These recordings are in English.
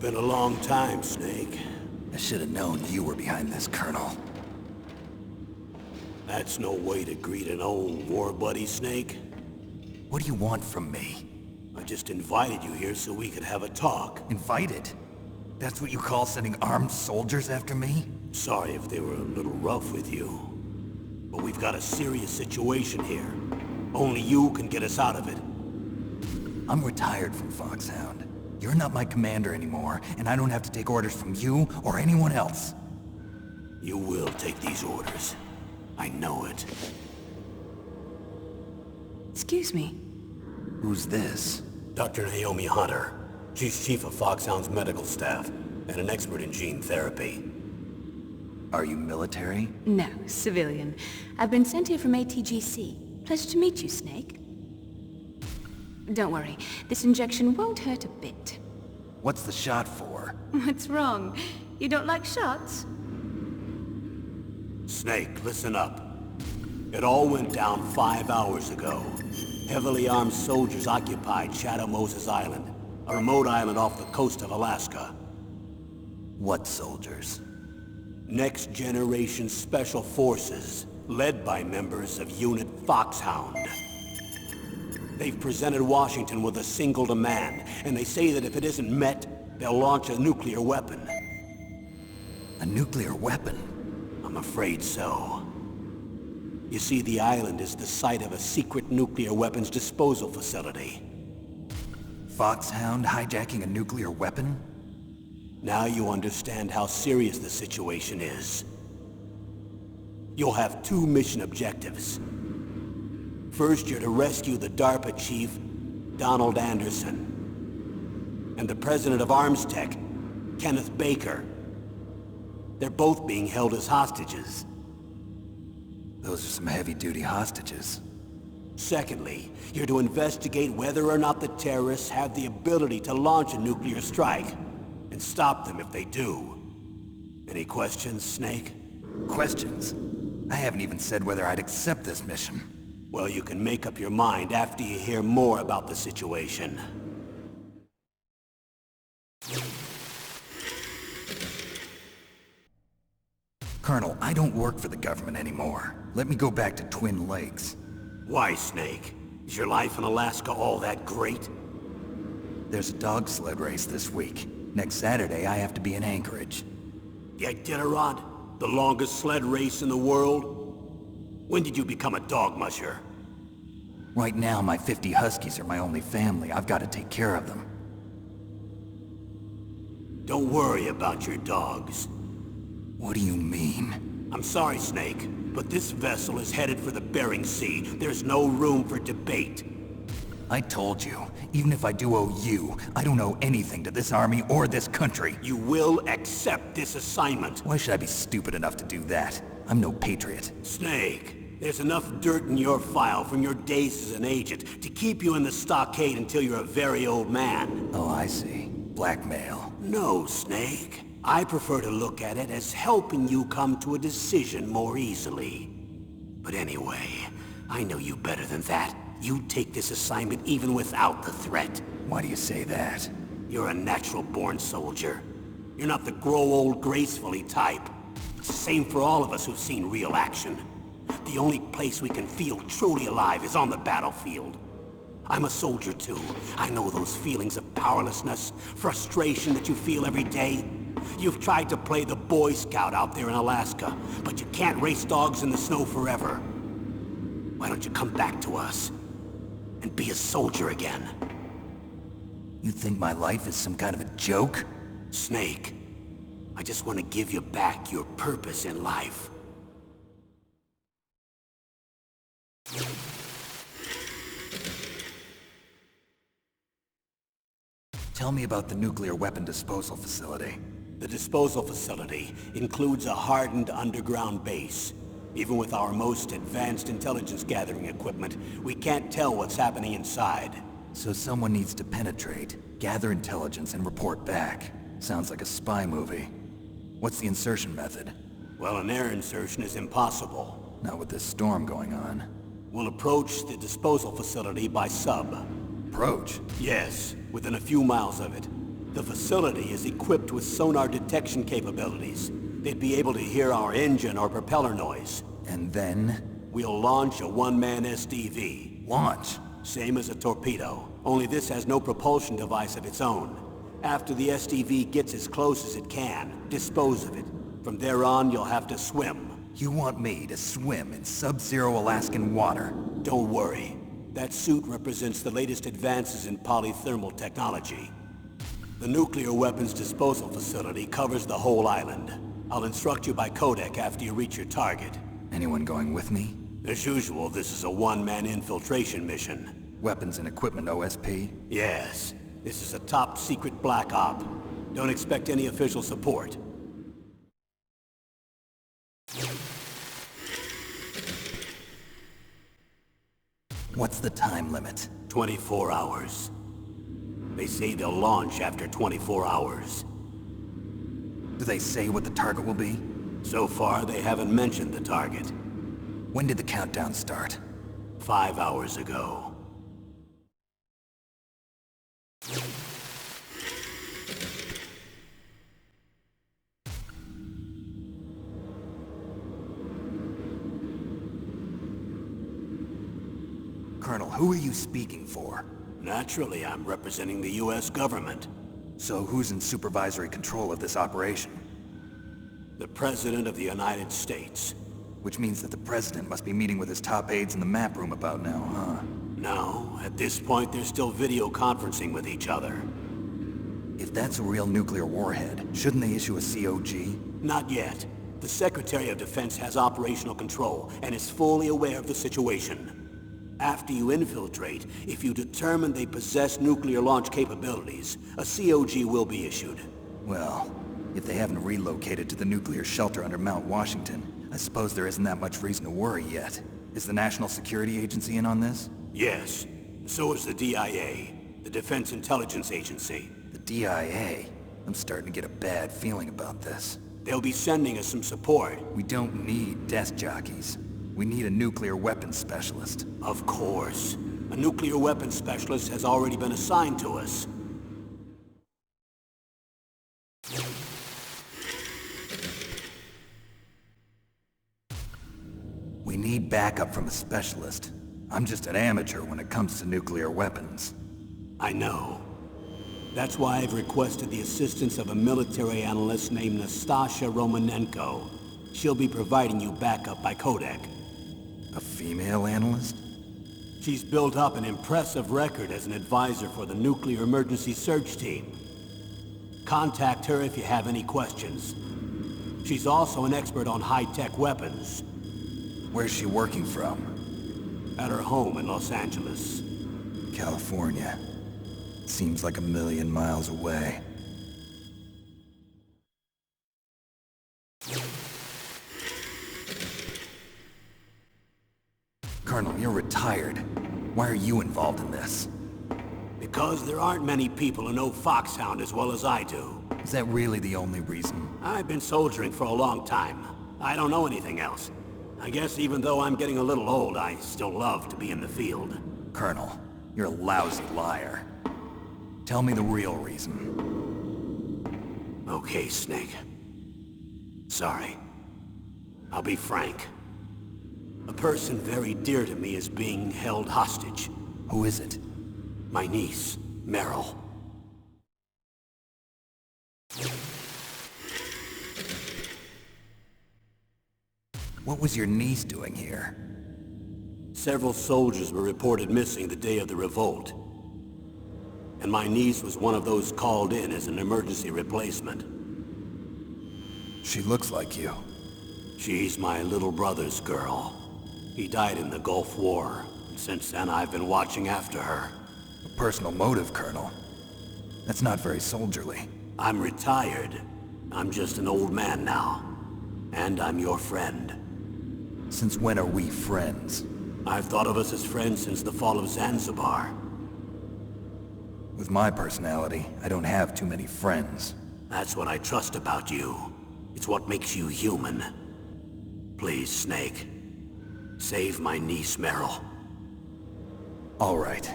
been a long time, Snake. I should have known you were behind this, Colonel. That's no way to greet an old war buddy, Snake. What do you want from me? I just invited you here so we could have a talk. Invited? That's what you call sending armed soldiers after me? Sorry if they were a little rough with you. But we've got a serious situation here. Only you can get us out of it. I'm retired from Foxhound. You're not my commander anymore, and I don't have to take orders from you or anyone else. You will take these orders. I know it. Excuse me. Who's this? Dr. Naomi Hunter. She's chief of Foxhound's medical staff, and an expert in gene therapy. Are you military? No, civilian. I've been sent here from ATGC. Pleasure to meet you, Snake. Don't worry, this injection won't hurt a bit. What's the shot for? What's wrong? You don't like shots? Snake, listen up. It all went down 5 hours ago. Heavily armed soldiers occupied Shadow Moses Island, a remote island off the coast of Alaska. What soldiers? Next Generation Special Forces, led by members of Unit Foxhound. They've presented Washington with a single demand, and they say that if it isn't met, they'll launch a nuclear weapon. A nuclear weapon? I'm afraid so. You see, the island is the site of a secret nuclear weapons disposal facility. Foxhound hijacking a nuclear weapon? Now you understand how serious the situation is. You'll have 2 mission objectives. First, you're to rescue the DARPA chief, Donald Anderson, and the president of Armstech, Kenneth Baker. They're both being held as hostages. Those are some heavy-duty hostages. Secondly, you're to investigate whether or not the terrorists have the ability to launch a nuclear strike, and stop them if they do. Any questions, Snake? Questions? I haven't even said whether I'd accept this mission. Well, you can make up your mind after you hear more about the situation. Colonel, I don't work for the government anymore. Let me go back to Twin Lakes. Why, Snake? Is your life in Alaska all that great? There's a dog sled race this week. Next Saturday, I have to be in Anchorage. The Iditarod? The longest sled race in the world? When did you become a dog musher? Right now, my 50 Huskies are my only family. I've got to take care of them. Don't worry about your dogs. What do you mean? I'm sorry, Snake, but this vessel is headed for the Bering Sea. There's no room for debate. I told you, even if I do owe you, I don't owe anything to this army or this country. You will accept this assignment. Why should I be stupid enough to do that? I'm no patriot. Snake, there's enough dirt in your file from your days as an agent to keep you in the stockade until you're a very old man. Oh, I see. Blackmail. No, Snake. I prefer to look at it as helping you come to a decision more easily. But anyway, I know you better than that. You'd take this assignment even without the threat. Why do you say that? You're a natural-born soldier. You're not the grow old gracefully type. It's the same for all of us who've seen real action. The only place we can feel truly alive is on the battlefield. I'm a soldier too. I know those feelings of powerlessness, frustration that you feel every day. You've tried to play the Boy Scout out there in Alaska, but you can't race dogs in the snow forever. Why don't you come back to us and be a soldier again? You think my life is some kind of a joke? Snake, I just want to give you back your purpose in life. Tell me about the nuclear weapon disposal facility. The disposal facility includes a hardened underground base. Even with our most advanced intelligence gathering equipment, we can't tell what's happening inside. So someone needs to penetrate, gather intelligence, and report back. Sounds like a spy movie. What's the insertion method? Well, an air insertion is impossible. Not with this storm going on. We'll approach the disposal facility by sub. Approach? Yes, within a few miles of it. The facility is equipped with sonar detection capabilities. They'd be able to hear our engine or propeller noise. And then? We'll launch a one-man SDV. Launch? Same as a torpedo, only this has no propulsion device of its own. After the SDV gets as close as it can, dispose of it. From there on, you'll have to swim. You want me to swim in sub-zero Alaskan water? Don't worry. That suit represents the latest advances in polythermal technology. The nuclear weapons disposal facility covers the whole island. I'll instruct you by codec after you reach your target. Anyone going with me? As usual, this is a one-man infiltration mission. Weapons and equipment OSP? Yes. This is a top-secret black op. Don't expect any official support. What's the time limit? 24 hours. They say they'll launch after 24 hours. Do they say what the target will be? So far, they haven't mentioned the target. When did the countdown start? 5 hours ago. Colonel, who are you speaking for? Naturally, I'm representing the U.S. government. So who's in supervisory control of this operation? The President of the United States. Which means that the President must be meeting with his top aides in the map room about now, huh? No, at this point they're still video conferencing with each other. If that's a real nuclear warhead, shouldn't they issue a COG? Not yet. The Secretary of Defense has operational control and is fully aware of the situation. After you infiltrate, if you determine they possess nuclear launch capabilities, a COG will be issued. Well, if they haven't relocated to the nuclear shelter under Mount Washington, I suppose there isn't that much reason to worry yet. Is the National Security Agency in on this? Yes. So is the DIA, the Defense Intelligence Agency. The DIA? I'm starting to get a bad feeling about this. They'll be sending us some support. We don't need desk jockeys. We need a nuclear weapons specialist. Of course. A nuclear weapons specialist has already been assigned to us. We need backup from a specialist. I'm just an amateur when it comes to nuclear weapons. I know. That's why I've requested the assistance of a military analyst named Nastasha Romanenko. She'll be providing you backup by codec. A female analyst? She's built up an impressive record as an advisor for the Nuclear Emergency Search Team. Contact her if you have any questions. She's also an expert on high-tech weapons. Where's she working from? At her home in Los Angeles. California. Seems like 1,000,000 miles away. Colonel, you're retired. Why are you involved in this? Because there aren't many people who know Foxhound as well as I do. Is that really the only reason? I've been soldiering for a long time. I don't know anything else. I guess even though I'm getting a little old, I still love to be in the field. Colonel, you're a lousy liar. Tell me the real reason. Okay, Snake. Sorry. I'll be frank. A person very dear to me is being held hostage. Who is it? My niece, Meryl. What was your niece doing here? Several soldiers were reported missing the day of the revolt. And my niece was one of those called in as an emergency replacement. She looks like you. She's my little brother's girl. He died in the Gulf War, and since then I've been watching after her. A personal motive, Colonel. That's not very soldierly. I'm retired. I'm just an old man now. And I'm your friend. Since when are we friends? I've thought of us as friends since the fall of Zanzibar. With my personality, I don't have too many friends. That's what I trust about you. It's what makes you human. Please, Snake. Save my niece, Meryl. All right.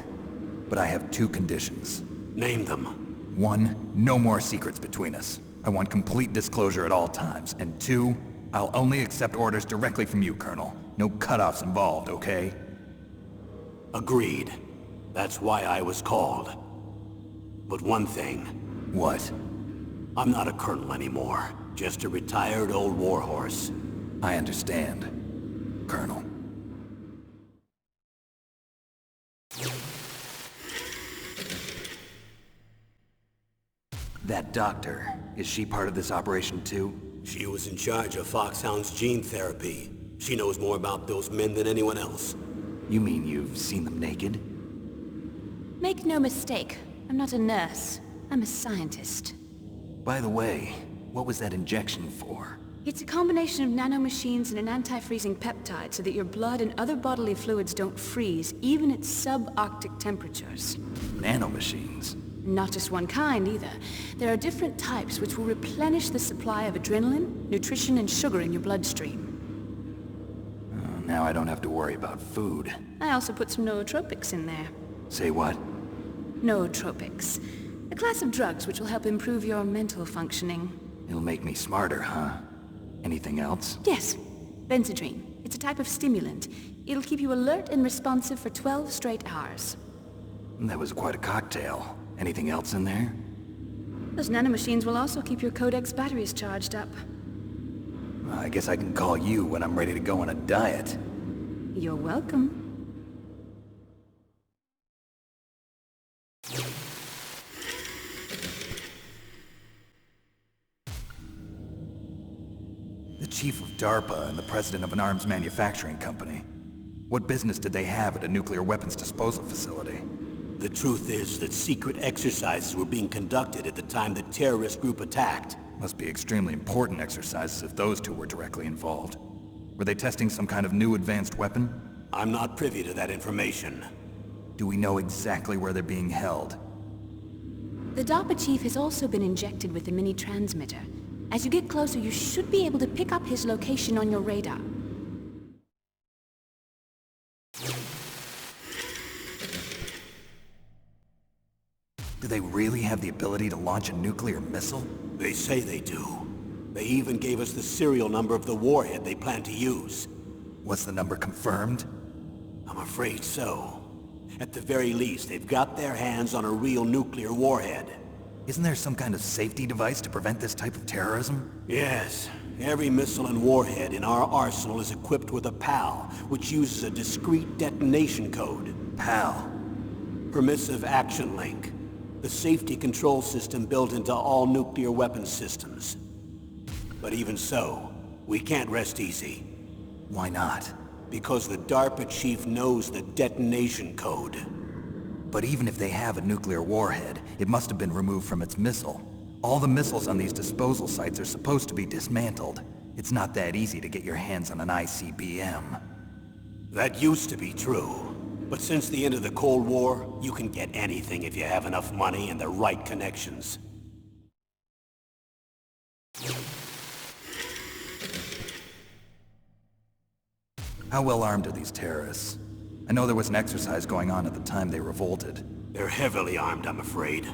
But I have two conditions. Name them. 1, no more secrets between us. I want complete disclosure at all times. And 2, I'll only accept orders directly from you, Colonel. No cutoffs involved, okay? Agreed. That's why I was called. But one thing, What? I'm not a colonel anymore. Just a retired old warhorse. I understand, Colonel. That doctor, is she part of this operation too? She was in charge of Foxhound's gene therapy. She knows more about those men than anyone else. You mean you've seen them naked? Make no mistake, I'm not a nurse. I'm a scientist. By the way, what was that injection for? It's a combination of nanomachines and an anti-freezing peptide so that your blood and other bodily fluids don't freeze, even at subarctic temperatures. Nanomachines? Not just one kind, either. There are different types which will replenish the supply of adrenaline, nutrition, and sugar in your bloodstream. Now I don't have to worry about food. I also put some nootropics in there. Say what? Nootropics. A class of drugs which will help improve your mental functioning. It'll make me smarter, huh? Anything else? Yes. Benzedrine. It's a type of stimulant. It'll keep you alert and responsive for 12 straight hours. That was quite a cocktail. Anything else in there? Those nanomachines will also keep your Codex batteries charged up. I guess I can call you when I'm ready to go on a diet. You're welcome. The chief of DARPA and the president of an arms manufacturing company. What business did they have at a nuclear weapons disposal facility? The truth is that secret exercises were being conducted at the time the terrorist group attacked. Must be extremely important exercises if those two were directly involved. Were they testing some kind of new advanced weapon? I'm not privy to that information. Do we know exactly where they're being held? The DARPA chief has also been injected with a mini-transmitter. As you get closer, you should be able to pick up his location on your radar. Do they really have the ability to launch a nuclear missile? They say they do. They even gave us the serial number of the warhead they plan to use. Was the number confirmed? I'm afraid so. At the very least, they've got their hands on a real nuclear warhead. Isn't there some kind of safety device to prevent this type of terrorism? Yes. Every missile and warhead in our arsenal is equipped with a PAL, which uses a discrete detonation code. PAL. Permissive Action Link. The safety control system built into all nuclear weapons systems. But even so, we can't rest easy. Why not? Because the DARPA chief knows the detonation code. But even if they have a nuclear warhead, it must have been removed from its missile. All the missiles on these disposal sites are supposed to be dismantled. It's not that easy to get your hands on an ICBM. That used to be true. But since the end of the Cold War, you can get anything if you have enough money and the right connections. How well armed are these terrorists? I know there was an exercise going on at the time they revolted. They're heavily armed, I'm afraid.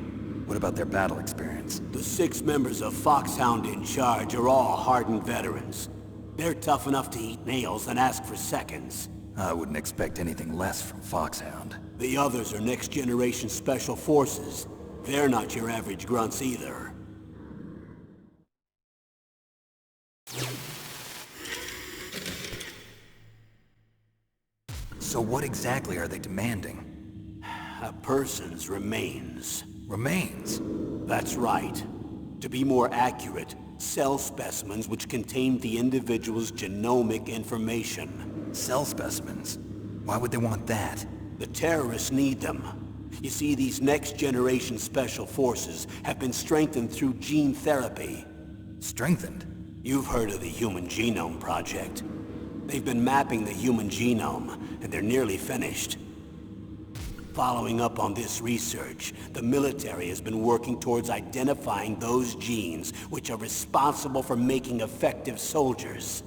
What about their battle experience? The 6 members of Foxhound in charge are all hardened veterans. They're tough enough to eat nails and ask for seconds. I wouldn't expect anything less from Foxhound. The others are next-generation special forces. They're not your average grunts either. So what exactly are they demanding? A person's remains. Remains? That's right. To be more accurate, cell specimens which contain the individual's genomic information. Cell specimens? Why would they want that? The terrorists need them. You see, these next-generation special forces have been strengthened through gene therapy. Strengthened? You've heard of the Human Genome Project. They've been mapping the human genome, and they're nearly finished. Following up on this research, the military has been working towards identifying those genes which are responsible for making effective soldiers.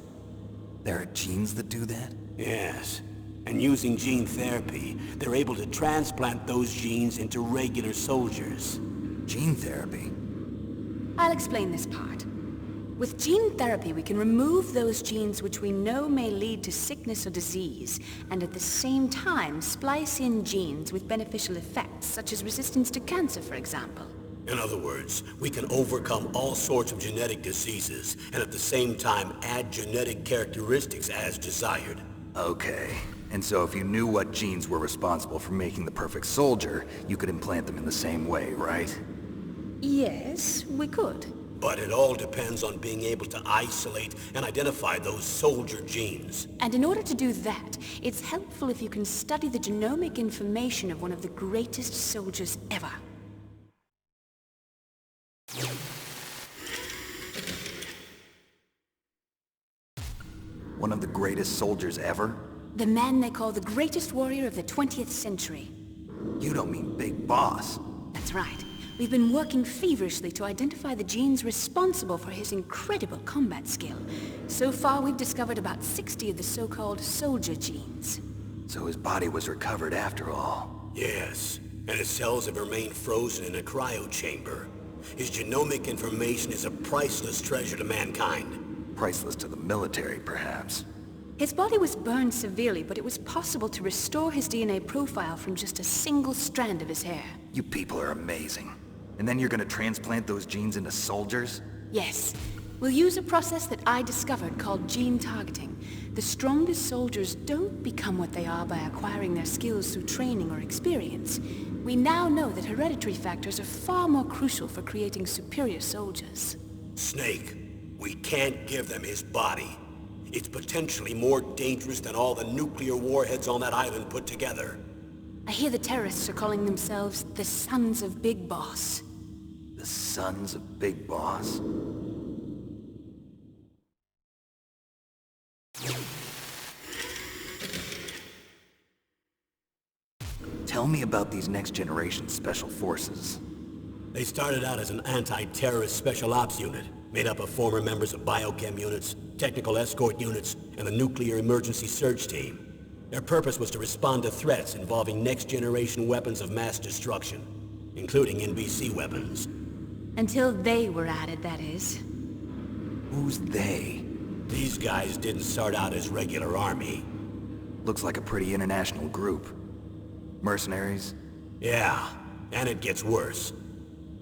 There are genes that do that? Yes. And using gene therapy, they're able to transplant those genes into regular soldiers. Gene therapy? I'll explain this part. With gene therapy, we can remove those genes which we know may lead to sickness or disease, and at the same time splice in genes with beneficial effects, such as resistance to cancer, for example. In other words, we can overcome all sorts of genetic diseases, and at the same time add genetic characteristics as desired. Okay. And so if you knew what genes were responsible for making the perfect soldier, you could implant them in the same way, right? Yes, we could. But it all depends on being able to isolate and identify those soldier genes. And in order to do that, it's helpful if you can study the genomic information of one of the greatest soldiers ever. One of the greatest soldiers ever? The man they call the greatest warrior of the 20th century. You don't mean Big Boss. That's right. We've been working feverishly to identify the genes responsible for his incredible combat skill. So far, we've discovered about 60 of the so-called soldier genes. So his body was recovered after all. Yes, and his cells have remained frozen in a cryo chamber. His genomic information is a priceless treasure to mankind. Priceless to the military, perhaps. His body was burned severely, but it was possible to restore his DNA profile from just a single strand of his hair. You people are amazing. And then you're gonna transplant those genes into soldiers? Yes. We'll use a process that I discovered called gene targeting. The strongest soldiers don't become what they are by acquiring their skills through training or experience. We now know that hereditary factors are far more crucial for creating superior soldiers. Snake, we can't give them his body. It's potentially more dangerous than all the nuclear warheads on that island put together. I hear the terrorists are calling themselves the Sons of Big Boss. The Sons of Big Boss? Tell me about these next-generation special forces. They started out as an anti-terrorist special ops unit, made up of former members of biochem units, technical escort units, and the nuclear emergency surge team. Their purpose was to respond to threats involving next-generation weapons of mass destruction, including NBC weapons. Until they were added, that is. Who's they? These guys didn't start out as regular army. Looks like a pretty international group. Mercenaries? Yeah, and it gets worse.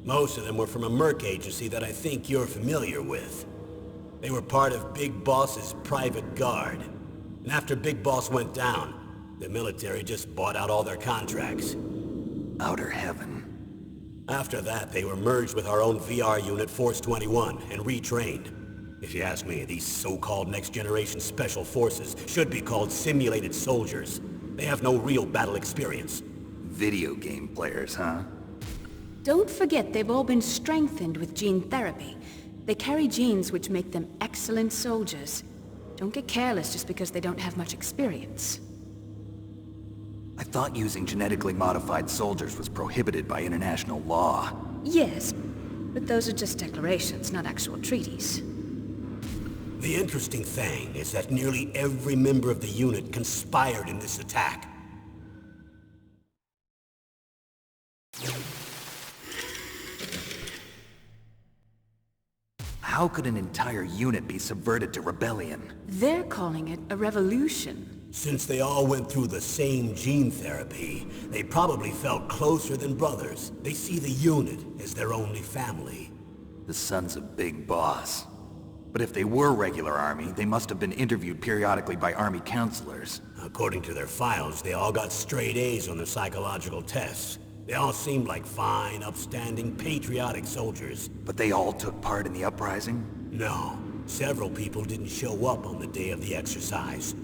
Most of them were from a merc agency that I think you're familiar with. They were part of Big Boss's private guard. And after Big Boss went down, the military just bought out all their contracts. Outer heaven. After that, they were merged with our own VR unit, Force 21, and retrained. If you ask me, these so-called next-generation special forces should be called simulated soldiers. They have no real battle experience. Video game players, huh? Don't forget they've all been strengthened with gene therapy. They carry genes which make them excellent soldiers. Don't get careless just because they don't have much experience. I thought using genetically modified soldiers was prohibited by international law. Yes, but those are just declarations, not actual treaties. The interesting thing is that nearly every member of the unit conspired in this attack. How could an entire unit be subverted to rebellion? They're calling it a revolution. Since they all went through the same gene therapy, they probably felt closer than brothers. They see the unit as their only family. The Sons of Big Boss. But if they were regular army, they must have been interviewed periodically by army counselors. According to their files, they all got straight A's on their psychological tests. They all seemed like fine, upstanding, patriotic soldiers. But they all took part in the uprising? No, several people didn't show up on the day of the exercise.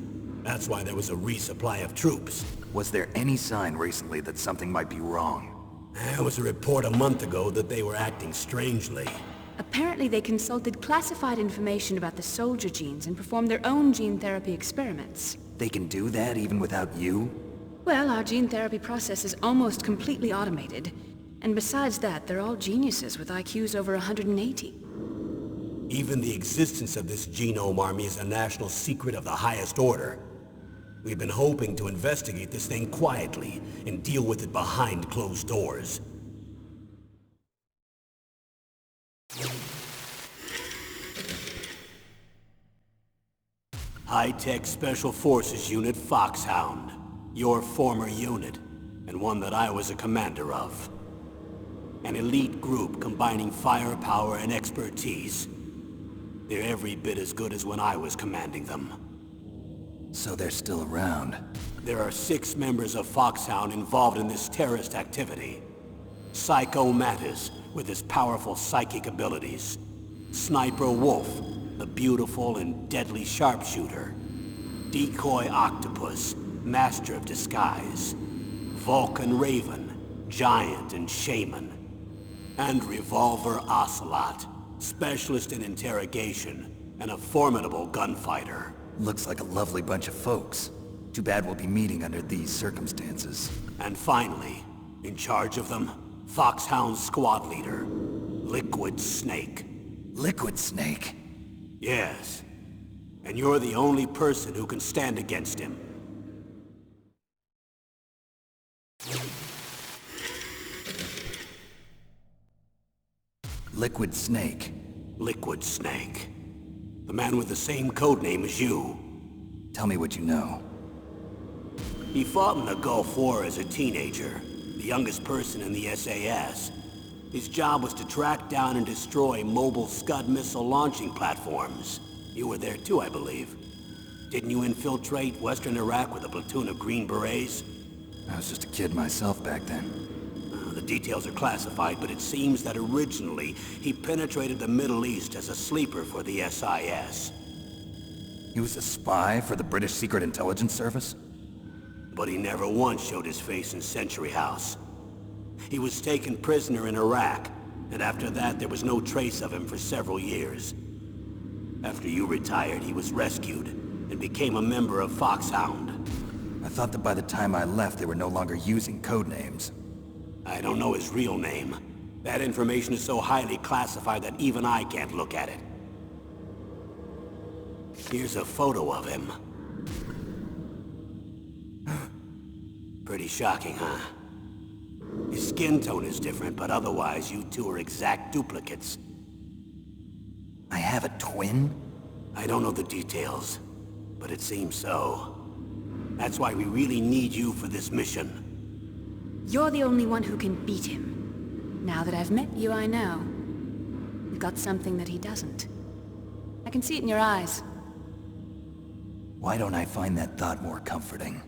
That's why there was a resupply of troops. Was there any sign recently that something might be wrong? There was a report a month ago that they were acting strangely. Apparently they consulted classified information about the soldier genes and performed their own gene therapy experiments. They can do that even without you? Well, our gene therapy process is almost completely automated. And besides that, they're all geniuses with IQs over 180. Even the existence of this genome army is a national secret of the highest order. We've been hoping to investigate this thing quietly and deal with it behind closed doors. High-tech Special Forces Unit Foxhound. Your former unit, and one that I was a commander of. An elite group combining firepower and expertise. They're every bit as good as when I was commanding them. So they're still around. There are 6 members of Foxhound involved in this terrorist activity. Psycho Mantis, with his powerful psychic abilities. Sniper Wolf, the beautiful and deadly sharpshooter. Decoy Octopus, master of disguise. Vulcan Raven, giant and shaman. And Revolver Ocelot, specialist in interrogation and a formidable gunfighter. Looks like a lovely bunch of folks. Too bad we'll be meeting under these circumstances. And finally, in charge of them, Foxhound's squad leader, Liquid Snake. Liquid Snake? Yes. And you're the only person who can stand against him. Liquid Snake. Liquid Snake. The man with the same codename as you. Tell me what you know. He fought in the Gulf War as a teenager, the youngest person in the SAS. His job was to track down and destroy mobile Scud missile launching platforms. You were there too, I believe. Didn't you infiltrate Western Iraq with a platoon of Green Berets? I was just a kid myself back then. The details are classified, but it seems that originally he penetrated the Middle East as a sleeper for the SIS. He was a spy for the British Secret Intelligence Service? But he never once showed his face in Century House. He was taken prisoner in Iraq, and after that there was no trace of him for several years. After you retired, he was rescued and became a member of Foxhound. I thought that by the time I left they were no longer using codenames. I don't know his real name. That information is so highly classified that even I can't look at it. Here's a photo of him. Pretty shocking, huh? His skin tone is different, but otherwise you two are exact duplicates. I have a twin? I don't know the details, but it seems so. That's why we really need you for this mission. You're the only one who can beat him. Now that I've met you, I know. You've got something that he doesn't. I can see it in your eyes. Why don't I find that thought more comforting?